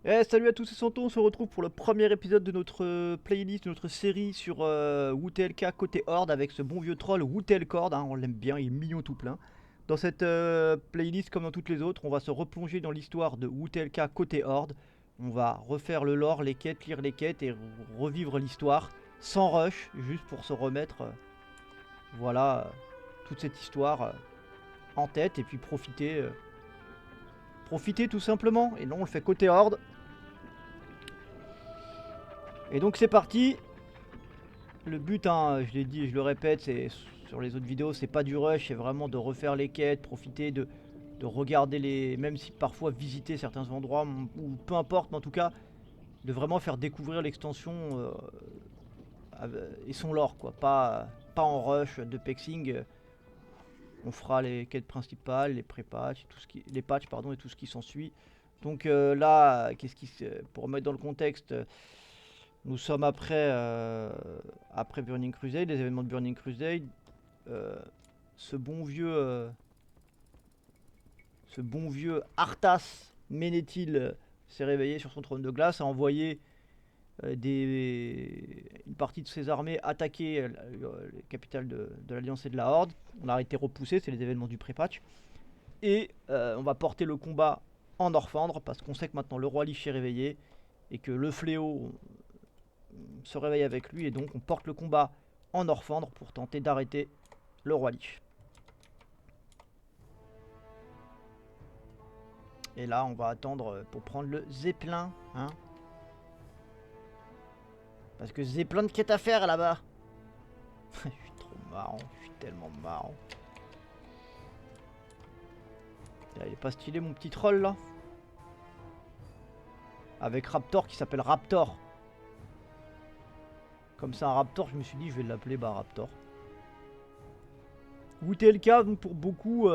Salut à tous, c'est Santon, on se retrouve pour le premier épisode de notre playlist, de notre série sur WTLK côté Horde avec ce bon vieux troll Wutelcord, hein, on l'aime bien, il est mignon tout plein. Dans cette playlist, comme dans toutes les autres, on va se replonger dans l'histoire de WTLK côté Horde. On va refaire le lore, les quêtes, lire les quêtes et revivre l'histoire sans rush, juste pour se remettre, voilà, toute cette histoire en tête et puis profiter tout simplement. Et non, on le fait côté Horde. Et donc c'est parti. Le but, hein, je l'ai dit et je le répète, c'est sur les autres vidéos, c'est pas du rush, c'est vraiment de refaire les quêtes, profiter de regarder les. Même si parfois visiter certains endroits, ou peu importe, mais en tout cas, de vraiment faire découvrir l'extension et son lore, quoi. Pas en rush de pexing. On fera les quêtes principales, les pré-patchs, les patchs pardon, et tout ce qui s'ensuit. Donc là, pour remettre dans le contexte, nous sommes après Burning Crusade, les événements de Burning Crusade. Euh, ce bon vieux, euh, ce bon vieux Arthas Ménéthil s'est réveillé sur son trône de glace, a envoyé une partie de ses armées attaquer la capitale de l'Alliance et de la Horde. On a été repoussé, c'est les événements du pré-patch. Et on va porter le combat en Orphandre parce qu'on sait que maintenant le roi Lich est réveillé et que le fléau se réveille avec lui, et donc on porte le combat en Orphandre pour tenter d'arrêter le roi Lich. Et là, on va attendre pour prendre le Zeppelin, hein. Parce que j'ai plein de quêtes à faire là-bas. Je suis trop marrant, je suis tellement marrant. Il est pas stylé mon petit troll là. Avec Raptor qui s'appelle Raptor. Comme c'est un Raptor, je me suis dit je vais l'appeler Raptor. WTLK, donc pour beaucoup,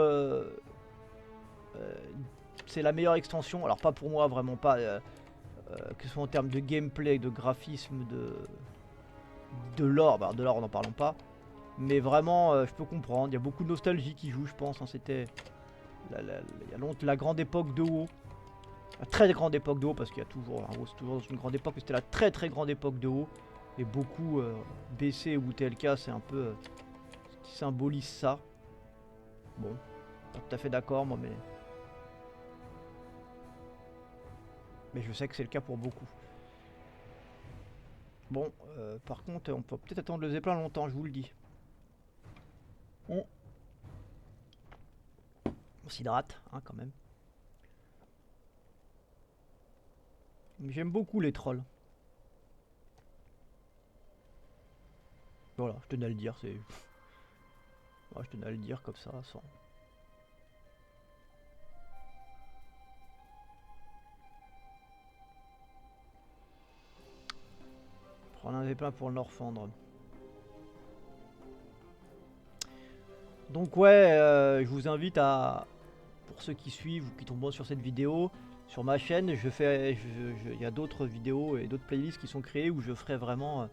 c'est la meilleure extension. Alors pas pour moi, vraiment pas. Que ce soit en termes de gameplay, de graphisme, de lore. Bah, de lore, on n'en parlons pas. Mais vraiment, je peux comprendre. Il y a beaucoup de nostalgie qui joue, je pense, hein. C'était la grande époque de WoW. La très grande époque de WoW, parce qu'il y a toujours. WoW, c'est toujours dans une grande époque, mais c'était la très très grande époque de WoW. Et beaucoup BC ou TLK, c'est un peu ce qui symbolise ça. Bon, pas tout à fait d'accord, moi, mais je sais que c'est le cas pour beaucoup. Bon, par contre, on peut peut-être attendre le Zeppelin longtemps, je vous le dis. On s'hydrate, hein, quand même. Mais j'aime beaucoup les trolls. Voilà, je tenais à le dire, c'est. Ouais, je tenais à le dire comme ça, sans. Prendre un Zeppelin pour le Norfendre. Donc ouais, je vous invite à, pour ceux qui suivent ou qui tombent sur cette vidéo, sur ma chaîne, il y a d'autres vidéos et d'autres playlists qui sont créées où je ferai vraiment,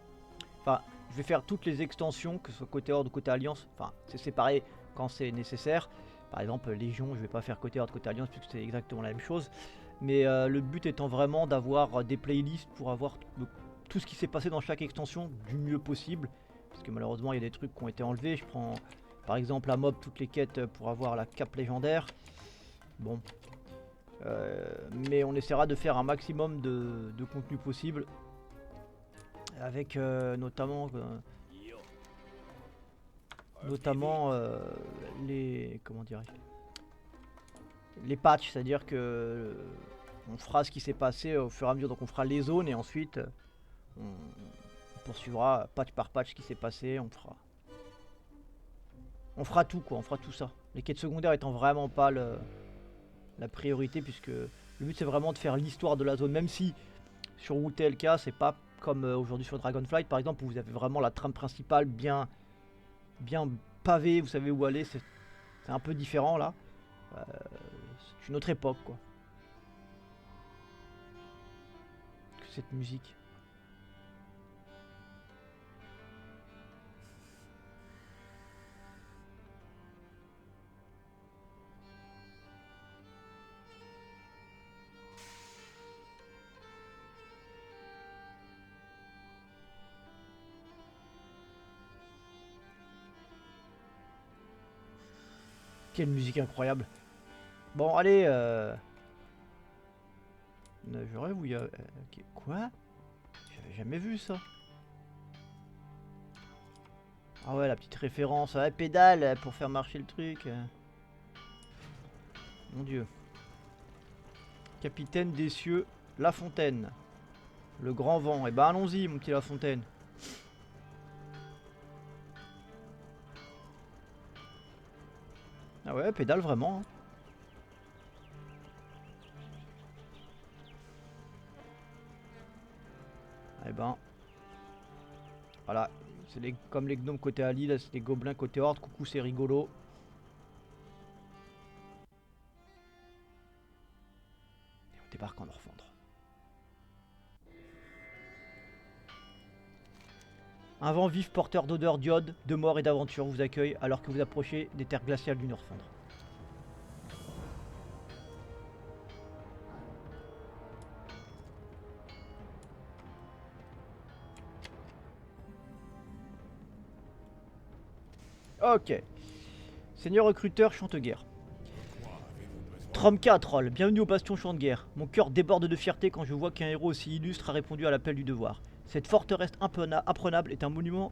enfin, je vais faire toutes les extensions, que ce soit côté Horde ou côté Alliance. Enfin, c'est séparé quand c'est nécessaire. Par exemple, Légion, je vais pas faire côté Horde, côté Alliance puisque c'est exactement la même chose. Mais le but étant vraiment d'avoir des playlists pour avoir tout ce qui s'est passé dans chaque extension du mieux possible. Parce que malheureusement, il y a des trucs qui ont été enlevés. Je prends par exemple à mob toutes les quêtes pour avoir la cape légendaire. Bon. Mais on essaiera de faire un maximum de contenu possible. Avec notamment les. Comment dirais-je, les patchs, c'est-à-dire que on fera ce qui s'est passé au fur et à mesure. Donc on fera les zones et ensuite on poursuivra patch par patch ce qui s'est passé. On fera tout quoi, on fera tout ça. Les quêtes secondaires étant vraiment pas la priorité, puisque le but c'est vraiment de faire l'histoire de la zone, même si sur WTLK c'est pas comme aujourd'hui sur Dragonflight par exemple, où vous avez vraiment la trame principale bien pavée, vous savez où aller, c'est un peu différent là. Euh, c'est une autre époque quoi, que cette musique. Quelle musique incroyable. Bon, allez. Je rêve où il y a... ok, quoi? J'avais jamais vu ça. Ah ouais, la petite référence. Ouais, pédale pour faire marcher le truc. Mon dieu. Capitaine des cieux, La Fontaine. Le grand vent. Eh ben allons-y, mon petit La Fontaine. Ah ouais, pédale vraiment. Hein. Eh ben. Voilà. C'est comme les gnomes côté Ali, là c'est les gobelins côté Horde. Coucou, c'est rigolo. Et on débarque en Orphandre. Un vent vif porteur d'odeurs d'iode, de mort et d'aventure vous accueille alors que vous approchez des terres glaciales du Orphandre. Ok. Seigneur recruteur chante-guerre. Tromka troll, bienvenue au bastion champ de guerre. Mon cœur déborde de fierté quand je vois qu'un héros aussi illustre a répondu à l'appel du devoir. Cette forteresse imprenable est un monument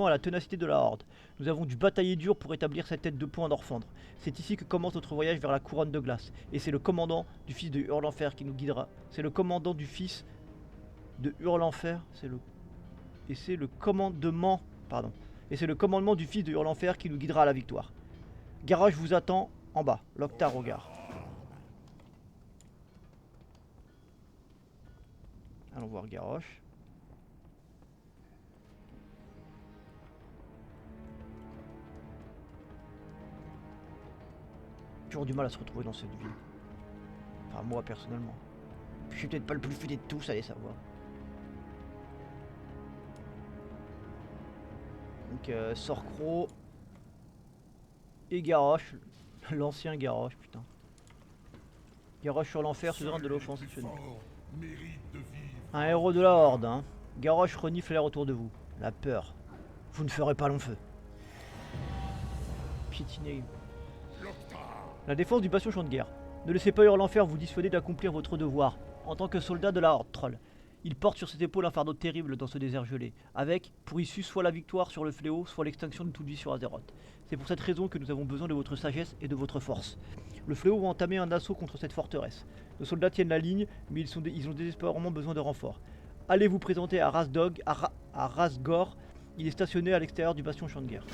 à la ténacité de la Horde. Nous avons dû batailler dur pour établir cette tête de pont en Orphandre. C'est ici que commence notre voyage vers la couronne de glace. Et c'est le commandant du fils de Hurlenfer qui nous guidera. C'est le commandant du fils de Hurlenfer. Et c'est le commandement... Pardon. Et c'est le commandement du fils de Hurlenfer qui nous guidera à la victoire. Garrosh vous attend en bas. Loktar au gare. Allons voir Garrosh. Toujours du mal à se retrouver dans cette ville. Enfin moi personnellement. Je suis peut-être pas le plus futé de tous, allez savoir. Donc Sorcro et Garrosh. L'ancien Garrosh, putain. Garrosh sur l'enfer, suzerain de l'offensive. Un héros de la Horde, hein. Garrosh renifle l'air autour de vous. La peur. Vous ne ferez pas long feu. Piétiner. La défense du bastion champ de guerre. Ne laissez pas Hurlenfer vous dissuader d'accomplir votre devoir. En tant que soldat de la Horde troll. Il porte sur ses épaules un fardeau terrible dans ce désert gelé, avec, pour issue, soit la victoire sur le fléau, soit l'extinction de toute vie sur Azeroth. C'est pour cette raison que nous avons besoin de votre sagesse et de votre force. Le fléau va entamer un assaut contre cette forteresse. Nos soldats tiennent la ligne, mais ils ont désespérément besoin de renforts. Allez vous présenter à Rasgor. Il est stationné à l'extérieur du bastion champ de guerre.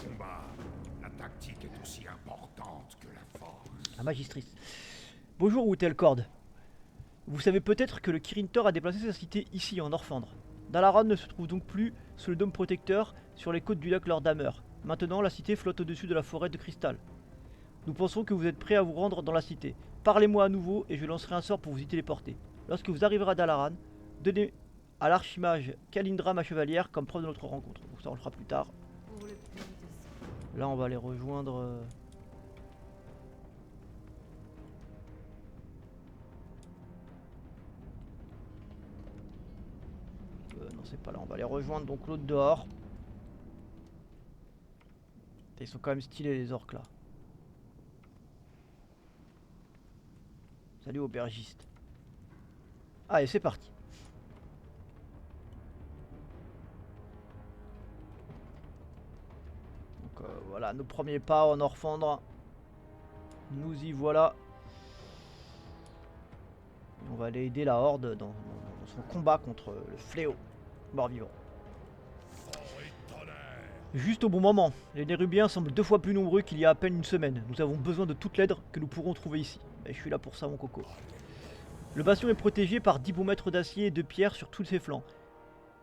La tactique est aussi importante que la force. La magistrice. Bonjour Wutelcord. Vous savez peut-être que le Kirin Tor a déplacé sa cité ici, en Orphandre. Dalaran ne se trouve donc plus sous le dôme protecteur sur les côtes du lac Lordhammer. Maintenant, la cité flotte au-dessus de la forêt de cristal. Nous pensons que vous êtes prêts à vous rendre dans la cité. Parlez-moi à nouveau et je lancerai un sort pour vous y téléporter. Lorsque vous arriverez à Dalaran, donnez à l'archimage Kalindra, ma chevalière, comme preuve de notre rencontre. Donc ça on le fera plus tard. Là, on va aller rejoindre... non, c'est pas là. On va aller rejoindre donc l'autre dehors. Et ils sont quand même stylés les orques là. Salut aubergiste. Allez, c'est parti. Donc voilà, nos premiers pas en Orphandre. Nous y voilà. Et on va aller aider la Horde dans son combat contre le fléau mort-vivant. Juste au bon moment, les Nérubiens semblent 2 fois plus nombreux qu'il y a à peine une semaine. Nous avons besoin de toute l'aide que nous pourrons trouver ici. Et je suis là pour ça, mon coco. Le bastion est protégé par 10 bons mètres d'acier et de pierre sur tous ses flancs.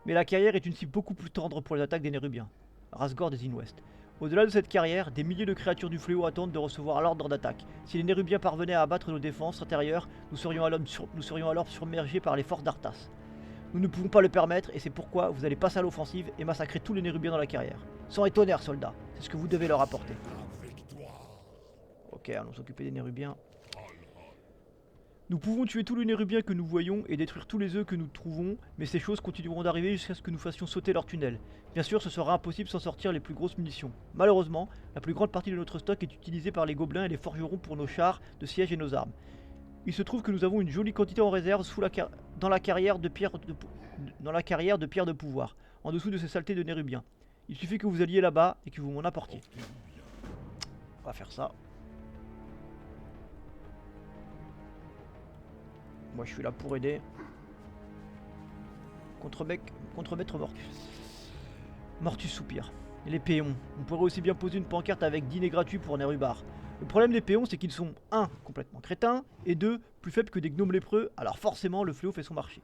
Mais la carrière est une cible beaucoup plus tendre pour les attaques des Nérubiens. Rasgor des Inwest. Au-delà de cette carrière, des milliers de créatures du fléau attendent de recevoir l'ordre d'attaque. Si les Nérubiens parvenaient à abattre nos défenses intérieures, nous serions alors submergés par les forces d'Arthas. Nous ne pouvons pas le permettre et c'est pourquoi vous allez passer à l'offensive et massacrer tous les Nérubiens dans la carrière. Sang et tonnerre, soldats, c'est ce que vous devez leur apporter. Ok, allons s'occuper des Nérubiens. Nous pouvons tuer tous les Nérubiens que nous voyons et détruire tous les œufs que nous trouvons, mais ces choses continueront d'arriver jusqu'à ce que nous fassions sauter leur tunnel. Bien sûr, ce sera impossible sans sortir les plus grosses munitions. Malheureusement, la plus grande partie de notre stock est utilisée par les gobelins et les forgerons pour nos chars de siège et nos armes. Il se trouve que nous avons une jolie quantité en réserve dans la carrière de pierre de pouvoir, en dessous de ces saletés de Nérubiens. Il suffit que vous alliez là-bas et que vous m'en apportiez. On va faire ça. Moi je suis là pour aider. Contremaître Mortus. Mortus soupire. Et les péons. On pourrait aussi bien poser une pancarte avec dîner gratuit pour Nérubar. Le problème des péons, c'est qu'ils sont 1. Complètement crétins, et 2. Plus faibles que des gnomes lépreux, alors forcément le fléau fait son marché.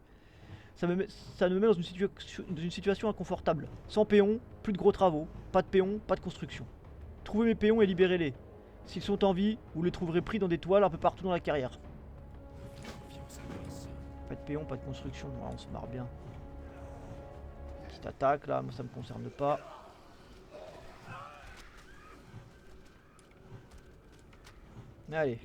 Ça nous met dans une situation inconfortable. Sans péons, plus de gros travaux. Pas de péons, pas de construction. Trouvez mes péons et libérez-les. S'ils sont en vie, vous les trouverez pris dans des toiles un peu partout dans la carrière. Pas de péons, pas de construction, voilà, on se marre bien. Petite attaque là, moi ça me concerne pas. Allez.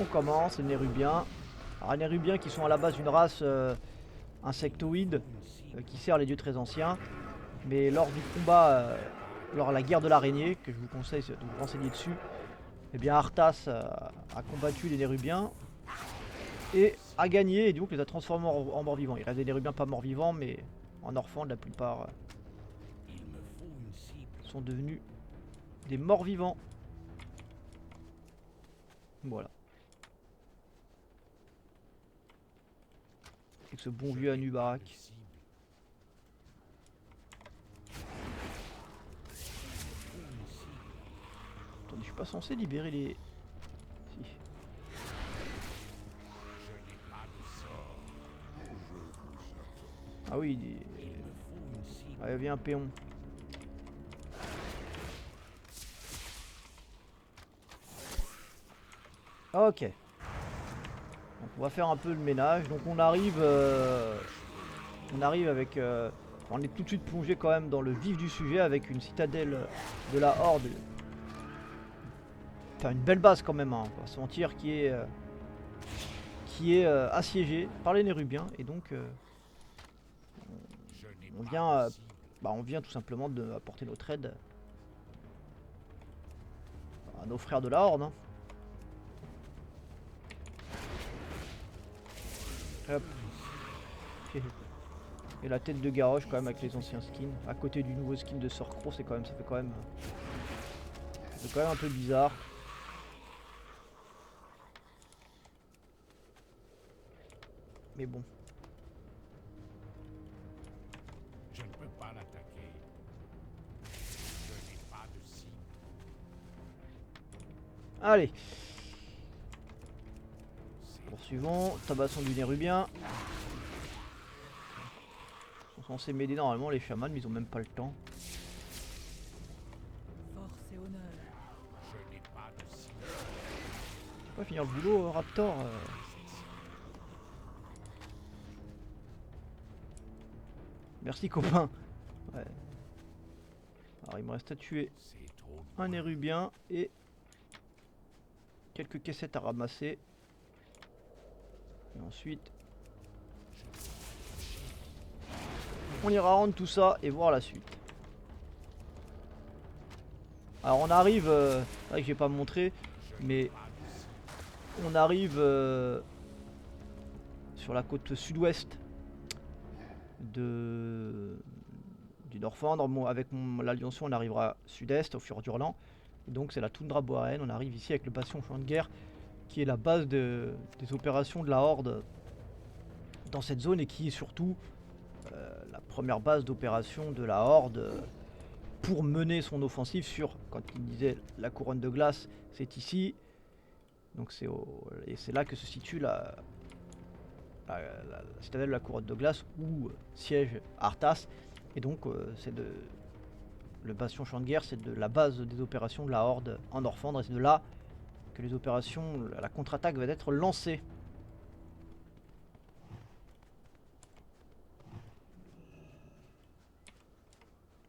On commence, les Nérubiens. Alors les Nérubiens qui sont à la base une race insectoïde qui sert les dieux très anciens. Mais lors du combat, lors de la guerre de l'araignée, que je vous conseille de vous renseigner dessus, eh bien Arthas a combattu les Nérubiens et a gagné et donc les a transformés en morts-vivants. Il reste des Nérubiens pas morts-vivants, mais en Orphandre la plupart sont devenus des morts-vivants. Voilà. Avec ce bon vieux Anubarak. Attendez, je suis pas censé libérer les... Si. Ah oui, il y avait un péon. Ok. Donc on va faire un peu le ménage. Donc on arrive avec... on est tout de suite plongé quand même dans le vif du sujet avec une citadelle de la Horde. Enfin une belle base quand même, hein, on va se mentir, qui est assiégée par les Nérubiens. Et donc on vient tout simplement d'apporter notre aide à nos frères de la Horde. Hein. Hop. Et la tête de Garrosh quand même avec les anciens skins. À côté du nouveau skin de Sorcro, ça fait quand même un peu bizarre. Mais bon. Je ne peux pas l'attaquer. Je n'ai pas de cible. Allez. Poursuivons. Tabassons du Nérubien. Ils sont censés m'aider normalement les chamans, mais ils ont même pas le temps. Force et honneur. Je n'ai pas de cible. Tu peux finir le boulot, Raptor Merci copain. Ouais. Alors il me reste à tuer un Nérubien et quelques caissettes à ramasser. Et ensuite on ira rendre tout ça et voir la suite. Alors on arrive, c'est vrai que j'ai pas montré, mais on arrive sur la côte sud-ouest du Norfandre. Avec l'Alliance, on arrivera sud-est au Fjord d'Hurlan. Et donc c'est la toundra boréenne. On arrive ici avec le bastion champ de guerre, qui est la base des opérations de la Horde dans cette zone et qui est surtout la première base d'opération de la Horde pour mener son offensive sur, quand il disait la couronne de glace, c'est ici. Donc c'est là que se situe la citadelle de la couronne de glace où siège Arthas. Et donc le bastion champ de guerre, c'est de la base des opérations de la Horde en Orphandre, et c'est de là que les opérations, la contre-attaque va être lancée.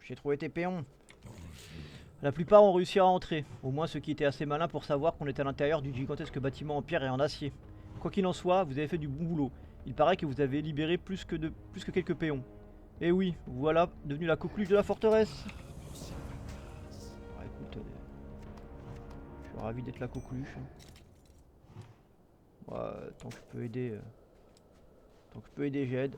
J'ai trouvé tes péons. La plupart ont réussi à entrer, au moins ceux qui étaient assez malins pour savoir qu'on était à l'intérieur du gigantesque bâtiment en pierre et en acier. Quoi qu'il en soit, vous avez fait du bon boulot. Il paraît que vous avez libéré plus que quelques péons. Et oui, voilà devenu la coqueluche de la forteresse. Ah, écoute, je suis ravi d'être la coqueluche. Ouais, tant que je peux aider, j'aide.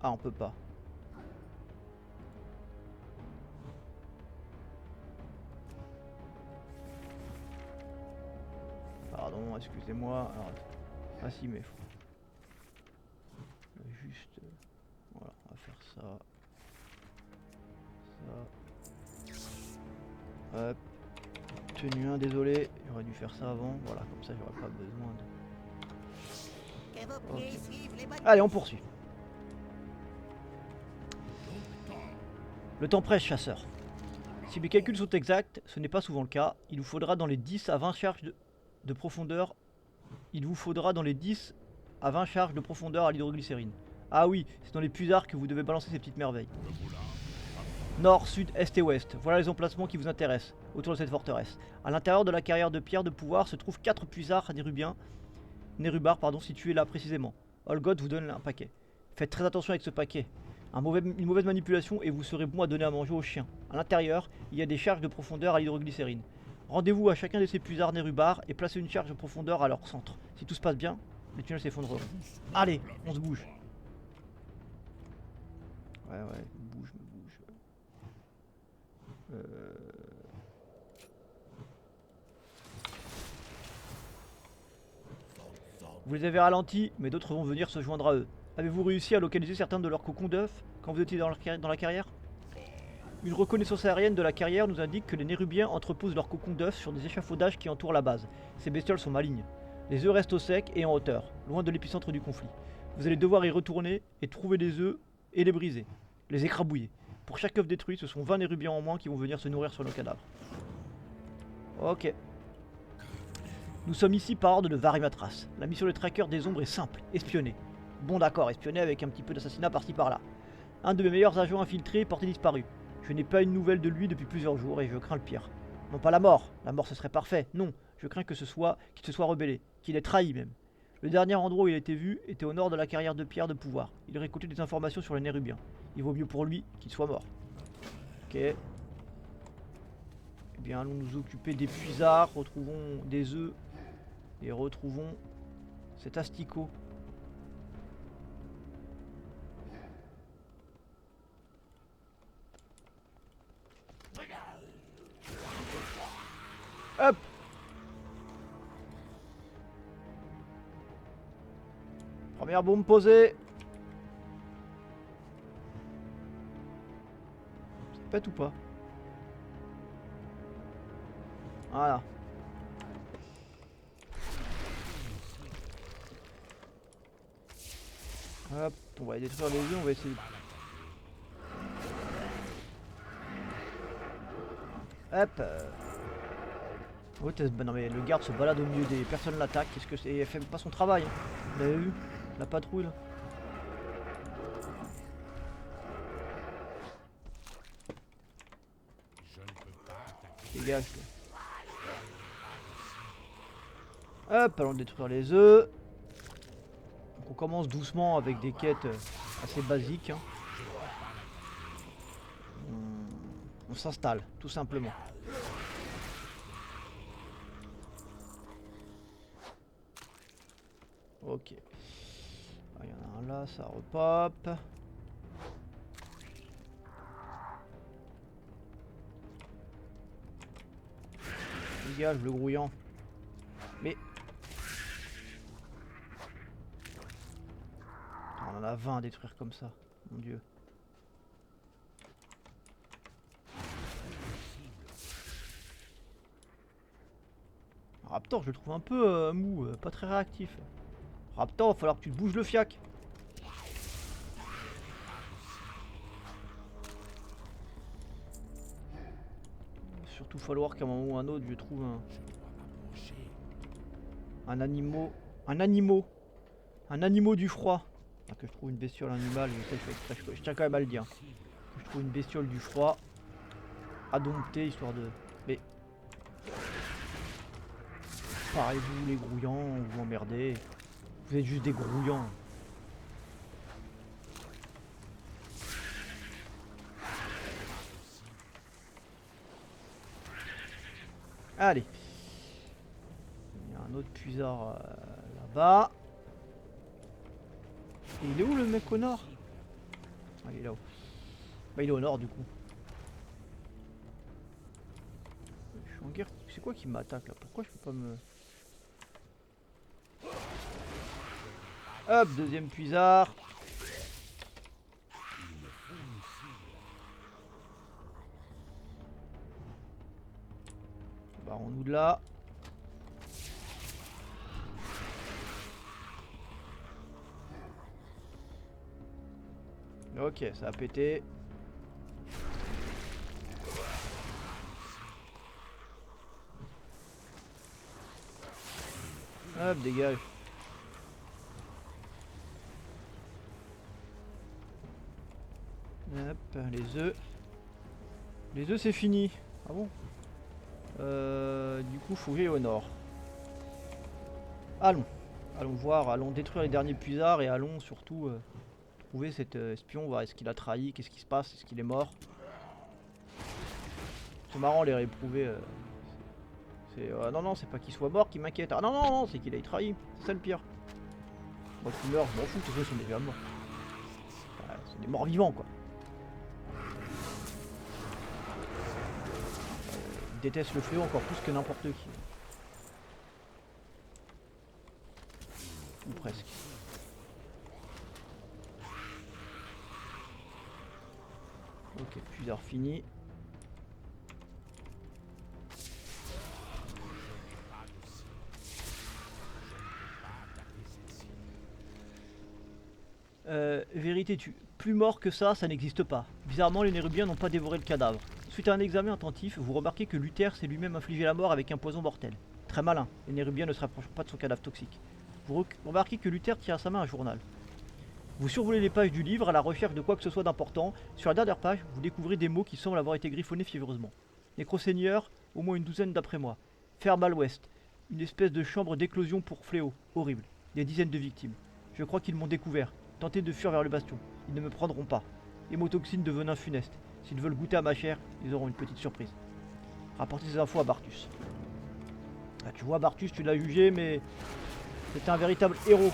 Ah, on peut pas. Pardon, excusez-moi. Alors, ah si, mais faut juste. Voilà, on va faire ça. Ça. Hop. Tenue 1, désolé. J'aurais dû faire ça avant. Voilà, comme ça, j'aurais pas besoin de. Okay. Allez, on poursuit. Le temps presse, chasseur. Si mes calculs sont exacts, ce n'est pas souvent le cas. Il vous faudra dans les 10 à 20 charges de profondeur. Il vous faudra dans les 10 à 20 charges de profondeur à l'hydroglycérine. Ah oui, c'est dans les puisards que vous devez balancer ces petites merveilles. Nord, sud, est et ouest. Voilà les emplacements qui vous intéressent autour de cette forteresse. À l'intérieur de la carrière de pierre de pouvoir se trouvent 4 puisards nérubars situés là précisément. Olgoth vous donne un paquet. Faites très attention avec ce paquet. Une mauvaise manipulation et vous serez bon à donner à manger aux chiens. À l'intérieur, il y a des charges de profondeur à l'hydroglycérine. Rendez-vous à chacun de ces puisards nérubars et placez une charge de profondeur à leur centre. Si tout se passe bien, les tunnels s'effondreront. Allez, on se bouge. Ouais, me bouge. Vous les avez ralentis, mais d'autres vont venir se joindre à eux. Avez-vous réussi à localiser certains de leurs cocons d'œufs quand vous étiez dans la carrière? Une reconnaissance aérienne de la carrière nous indique que les nérubiens entreposent leurs cocons d'œufs sur des échafaudages qui entourent la base. Ces bestioles sont malignes. Les œufs restent au sec et en hauteur, loin de l'épicentre du conflit. Vous allez devoir y retourner et trouver des œufs et les briser, les écrabouiller. Pour chaque œuf détruit, ce sont 20 nérubiens en moins qui vont venir se nourrir sur nos cadavres. Ok. Nous sommes ici par ordre de Varimatras. La mission de tracker des ombres est simple, espionner. Bon d'accord, espionner avec un petit peu d'assassinat par-ci par-là. Un de mes meilleurs agents infiltrés est porté disparu. Je n'ai pas une nouvelle de lui depuis plusieurs jours et je crains le pire. Non pas la mort ce serait parfait, non, je crains qu'il se soit rebellé, qu'il ait trahi même. Le dernier endroit où il a été vu était au nord de la carrière de pierre de pouvoir. Il récoltait des informations sur les Nérubiens. Il vaut mieux pour lui qu'il soit mort. Ok. Eh bien allons nous occuper des puisards, retrouvons des œufs et retrouvons cet asticot. Hop! Première bombe posée. Ça pète ou pas? Voilà. Hop, on va détruire les œufs, on va essayer. Hop. Oh, non mais le garde se balade au milieu des personnes l'attaquent. Qu'est-ce que c'est? Elle fait pas son travail. Vous l'avez vu? La patrouille là. Dégage toi. Hop, allons détruire les œufs. Donc on commence doucement avec des quêtes assez basiques. Hein. On s'installe, tout simplement. Ok. Il y en a un là, ça repop. Dégage le grouillant. Mais... on en a 20 à détruire comme ça, mon dieu. Raptor, je le trouve un peu mou, pas très réactif. Raptor, va falloir que tu te bouges le fiac. Surtout falloir qu'à un moment ou un autre je trouve un animaux du froid. Que je trouve une bestiole animale, je sais, je fais exprès, je tiens quand même à le dire. Que je trouve une bestiole du froid à dompter, histoire de... Mais... Parez-vous les grouillants, vous m'emmerdez. Vous êtes juste des grouillants. Allez. Il y a un autre puisard là-bas. Et il est où le mec au nord? Ah, il est là-haut. Bah il est au nord du coup. Je suis en guerre. C'est quoi qui m'attaque là? Pourquoi je peux pas me... Hop, deuxième puisard. Barrons-nous de là. Ok, ça a pété. Hop, dégage. Hop, les œufs. Les œufs c'est fini. Ah bon? Du coup faut aller au nord. Allons. Allons voir, allons détruire les derniers puisards et allons surtout trouver cet espion, voir est-ce qu'il a trahi, qu'est-ce qui se passe, est-ce qu'il est mort. C'est marrant les réprouver. Non non, c'est pas qu'il soit mort qui m'inquiète. Ah non non non, c'est qu'il ait trahi. C'est ça le pire. Moi qui meurs, je m'en fous, tous ceux sont déjà morts. Ouais, c'est des morts vivants quoi. Ils détestent le fléau encore plus que n'importe qui. Ou presque. Ok, puisard fini. Vérité tue. Plus mort que ça n'existe pas. Bizarrement, les Nérubiens n'ont pas dévoré le cadavre. Suite à un examen attentif, vous remarquez que Luther s'est lui-même infligé la mort avec un poison mortel. Très malin, les Nérubiens ne se rapprochent pas de son cadavre toxique. Vous remarquez que Luther tient à sa main un journal. Vous survolez les pages du livre à la recherche de quoi que ce soit d'important. Sur la dernière page, vous découvrez des mots qui semblent avoir été griffonnés fiévreusement. Nécroseigneur, au moins une douzaine d'après moi. Ferme à l'ouest, une espèce de chambre d'éclosion pour fléau, horrible. Des dizaines de victimes. Je crois qu'ils m'ont découvert. Tentez de fuir vers le bastion. Ils ne me prendront pas. Hémotoxine de venin funeste. S'ils veulent goûter à ma chair, ils auront une petite surprise. Rapportez ces infos à Bartus. Ah, tu vois, Bartus, tu l'as jugé, mais c'était un véritable héros.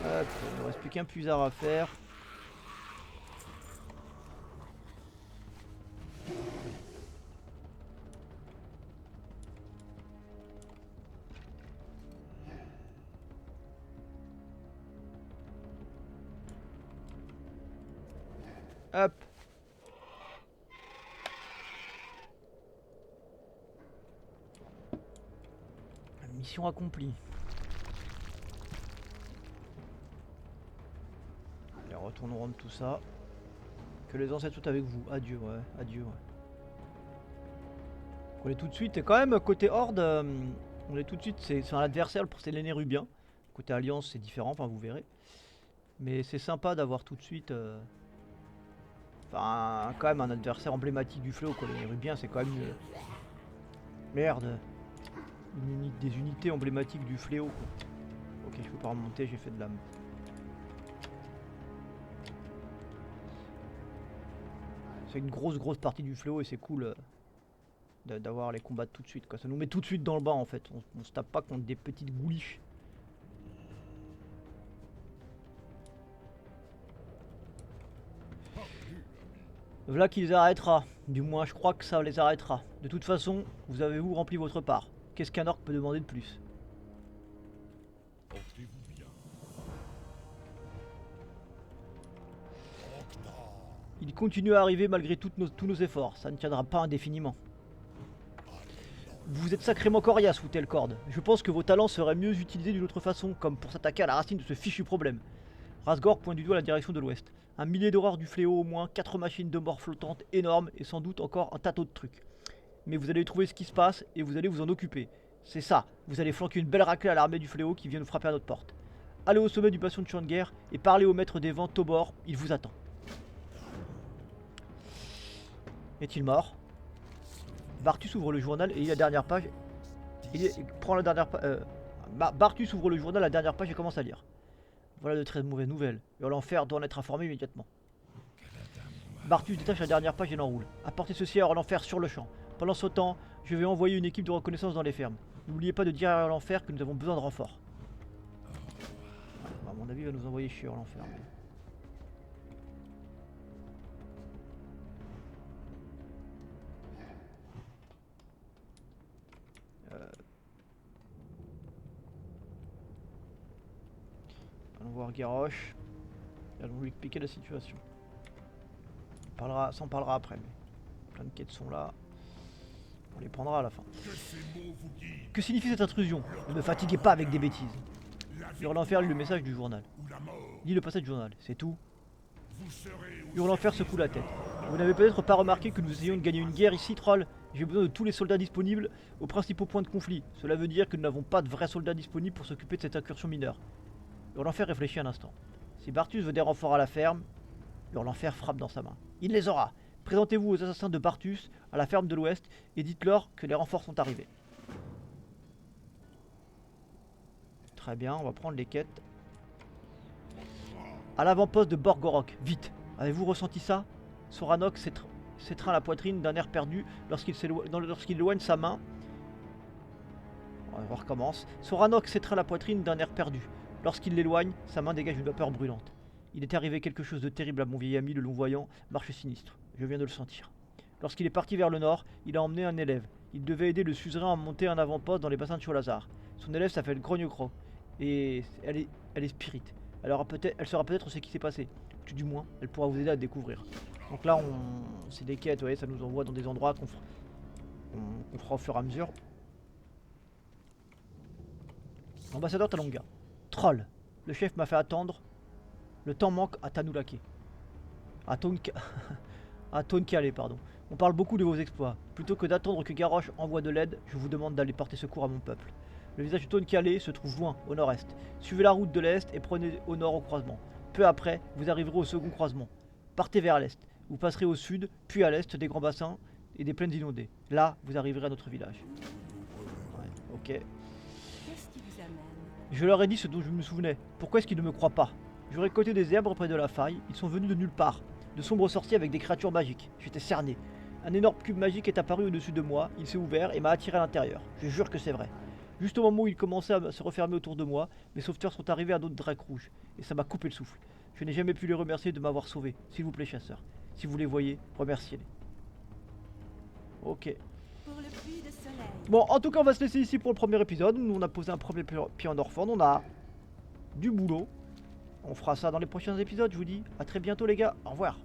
Hop, il ne reste plus qu'un puisard à faire. Hop. Mission accomplie. Allez, retournons rendre tout ça. Que les ancêtres soient avec vous. Adieu, ouais. Adieu, ouais. On est tout de suite, et quand même, côté Horde, on est tout de suite, c'est un adversaire, c'est les Nérubiens. Côté Alliance, c'est différent, enfin, vous verrez. Mais c'est sympa d'avoir tout de suite... Enfin, quand même un adversaire emblématique du fléau, quoi. Les Nérubiens, c'est quand même merde. Des unités emblématiques du fléau, quoi. Ok, je peux pas remonter, j'ai fait de l'âme. C'est une grosse partie du fléau et c'est cool d'avoir les combats tout de suite, quoi. Ça nous met tout de suite dans le bas, en fait. On se tape pas contre des petites gouliches. Voilà qui les arrêtera. Du moins, je crois que ça les arrêtera. De toute façon, vous avez-vous rempli votre part? Qu'est-ce qu'un orc peut demander de plus? Portez-vous bien. Il continue à arriver malgré tous nos efforts. Ça ne tiendra pas indéfiniment. Vous êtes sacrément coriace, vous Telcord. Je pense que vos talents seraient mieux utilisés d'une autre façon, comme pour s'attaquer à la racine de ce fichu problème. Rasgor pointe du doigt la direction de l'ouest. Un millier d'horreurs du fléau au moins, 4 machines de mort flottantes énormes et sans doute encore un tas d'autres trucs. mais vous allez trouver ce qui se passe et vous allez vous en occuper. C'est ça, vous allez flanquer une belle raclée à l'armée du fléau qui vient nous frapper à notre porte. Allez au sommet du bastion de champ de guerre et parlez au maître des vents Tobor, il vous attend. Est-il mort? Bartus ouvre le journal et lit la dernière page. Prend la dernière page. Bartus ouvre le journal à la dernière page et commence à lire. Voilà de très mauvaises nouvelles. L'enfer doit en être informé immédiatement. Bartus détache la dernière page et l'enroule. Apportez ceci à l'enfer sur le champ. Pendant ce temps, je vais envoyer une équipe de reconnaissance dans les fermes. N'oubliez pas de dire à l'enfer que nous avons besoin de renforts. À mon avis, il va nous envoyer chier l'enfer. Mais... allons voir Garrosh. Allons lui expliquer la situation. Ça en parlera après, mais plein de quêtes sont là. On les prendra à la fin. Que signifie cette intrusion? Ne me fatiguez pas avec des bêtises. Hurlenfer lit le message du journal. Lis le passage du journal, c'est tout. Hurlenfer secoue la tête. Vous n'avez peut-être pas remarqué que nous essayons de gagner une guerre ici, troll. J'ai besoin de tous les soldats disponibles aux principaux points de conflit. Cela veut dire que nous n'avons pas de vrais soldats disponibles pour s'occuper de cette incursion mineure. Hurlenfer réfléchit un instant. Si Bartus veut des renforts à la ferme, Hurlenfer frappe dans sa main. Il les aura. Présentez-vous aux assassins de Bartus à la ferme de l'Ouest et dites-leur que les renforts sont arrivés. Très bien, on va prendre les quêtes. À l'avant-poste de Borgorok, vite. Avez-vous ressenti ça? Soranok s'étreint la poitrine d'un air perdu lorsqu'il éloigne sa main. On recommence. Soranok s'étreint la poitrine d'un air perdu. Lorsqu'il l'éloigne, sa main dégage une vapeur brûlante. Il est arrivé quelque chose de terrible à mon vieil ami le long-voyant, marche sinistre. Je viens de le sentir. Lorsqu'il est parti vers le nord, il a emmené un élève. Il devait aider le suzerain à monter un avant-poste dans les bassins de Cholazar. Son élève s'appelle Grognecro. Et elle est spirit. Alors elle saura peut-être ce qui s'est passé. Du moins, elle pourra vous aider à découvrir. Donc là, c'est des quêtes, vous voyez, ça nous envoie dans des endroits qu'on fera au fur et à mesure. Ambassadeur Talonga. Troll. Le chef m'a fait attendre. Le temps manque à Tanulake. À Tonkale, pardon. On parle beaucoup de vos exploits. Plutôt que d'attendre que Garrosh envoie de l'aide, je vous demande d'aller porter secours à mon peuple. Le village de Tonkale se trouve loin, au nord-est. Suivez la route de l'est et prenez au nord au croisement. Peu après, vous arriverez au second croisement. Partez vers l'est. Vous passerez au sud, puis à l'est des grands bassins et des plaines inondées. Là, vous arriverez à notre village. Ouais, ok. Qu'est-ce qui vous amène? Je leur ai dit ce dont je me souvenais. Pourquoi est-ce qu'ils ne me croient pas? Je récoltais des herbes près de la faille. Ils sont venus de nulle part. De sombres sorciers avec des créatures magiques. J'étais cerné. Un énorme cube magique est apparu au-dessus de moi. Il s'est ouvert et m'a attiré à l'intérieur. Je jure que c'est vrai. Juste au moment où il commençait à se refermer autour de moi, mes sauveteurs sont arrivés à d'autres dracs rouges. Et ça m'a coupé le souffle. Je n'ai jamais pu les remercier de m'avoir sauvé. S'il vous plaît, chasseurs. Si vous les voyez, remerciez-les. Ok. Pour le puits de soleil. Bon, en tout cas, on va se laisser ici pour le premier épisode. Nous, on a posé un premier pied en Orphan. On a du boulot. On fera ça dans les prochains épisodes, je vous dis. À très bientôt, les gars. Au revoir.